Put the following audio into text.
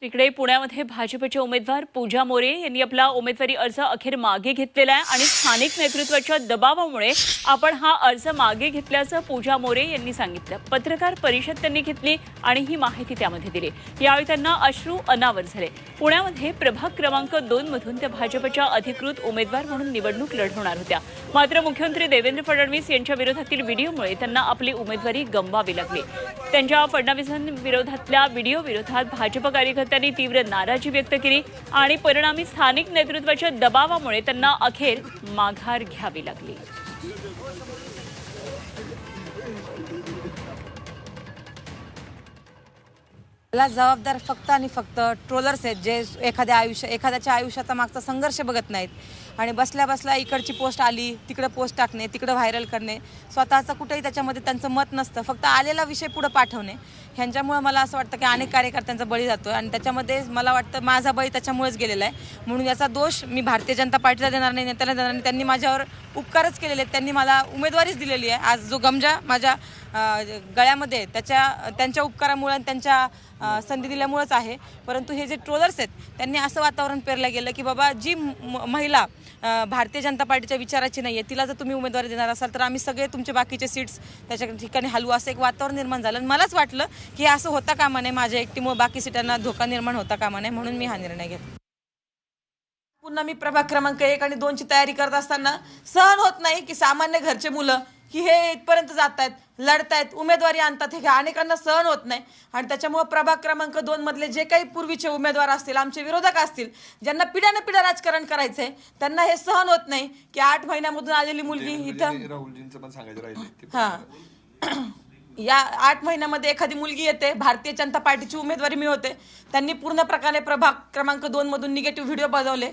तिकडे पुण्यामध्ये भाजपचे उमेदवार पूजा मोरे यांनी आपला उमेदवारी अर्ज अखेर मागे घेतलेला आहे आणि स्थानिक नेतृत्वाच्या दबावामुळे आपण हा अर्ज मागे घेतल्याचं पूजा मोरे यांनी सांगितलं। पत्रकार परिषद त्यांनी घेतली आणि ही माहिती त्यामध्ये दिली। यावेळी त्यांना अश्रू अनावर झाले। पुण्यामध्ये प्रभाग क्रमांक 2 मधून त्या भाजपच्या अधिकृत उमेदवार म्हणून निवडणूक लढवणार होत्या, मात्र मुख्यमंत्री देवेंद्र फडणवीस यांच्या विरोधातील व्हिडिओमुळे त्यांना आपली उमेदवारी गमवावी लागली। त्यांच्या फडणवीसांविरोधातल्या व्हिडिओ विरोधात भाजप कार्यकर्त्यांनी तीव्र नाराजी व्यक्त केली आणि परिणामी स्थानिक नेतृत्वाच्या दबावामुळे त्यांना अखेर माघार घ्यावी लागली। याला जबाबदार फक्त आणि फक्त ट्रोलर्स आहेत, जे एखाद्याच्या आयुष्याचा मागचा संघर्ष बघत नाहीत आणि बसल्या बसल्या इकडची पोस्ट आली तिकडे पोस्ट टाकणे, तिकडे व्हायरल करणे, स्वतःचं कुठेही त्याच्यामध्ये त्यांचं मत नसतं, फक्त आलेला विषय पुढे पाठवणे। ह्यांच्यामुळे मला असं वाटतं की अनेक कार्यकर्त्यांचा बळी जातो आणि त्याच्यामध्ये मला वाटतं माझा बळी त्याच्यामुळेच गेलेला आहे। म्हणून याचा दोष मी भारतीय जनता पार्टीला देणार नाही, नेत्याला देणार नाही। त्यांनी माझ्यावर उपकारच केलेले आहेत, त्यांनी मला उमेदवारीच दिलेली आहे। आज जो गमजा माझ्या गळ्यामध्ये त्यांच्या उपकारामुळे आणि त्यांच्या संधी दिल्यामुळेच आहे। परंतु हे जे ट्रोलर्स आहेत त्यांनी असं वातावरण पेरलं गेलं की बाबा जी महिला भारतीय जनता पार्टीच्या विचाराची नाही आहे तिला जर तुम्ही उमेदवारी देणार असाल तर आम्ही सगळे तुमचे बाकीचे सीट्स त्याच्या ठिकाणी हलवू, असं एक वातावरण निर्माण झालं। आणि मलाच वाटलं की असं होता कामा नये, माझ्या एकटीमुळे बाकी सीटांना धोका निर्माण होता कामा नये, म्हणून मी हा निर्णय घेतला। पुन्हा मी प्रभाग क्रमांक 1 आणि 2 ची तयारी करत असताना सहन होत नाही की सामान्य घरचे मुलं की हे इथपर्यंत जात आहेत, लढतायत, उमेदवारी आणतात, हे अनेकांना सहन होत नाही। आणि त्याच्यामुळे प्रभाग क्रमांक 2 मधले जे काही पूर्वीचे उमेदवार असतील, आमचे विरोधक असतील, ज्यांना पिढ्यानं पिढ्या राजकारण करायचंय, त्यांना हे सहन होत नाही की 8 महिन्यामधून आलेली मुलगी इथं या 8 महिन्यामध्ये एखादी मुलगी येते, भारतीय जनता पार्टीची उमेदवारी मिळवते। त्यांनी पूर्ण प्रकारे प्रभाग क्रमांक 2 मधून निगेटिव्ह व्हिडिओ बनवले।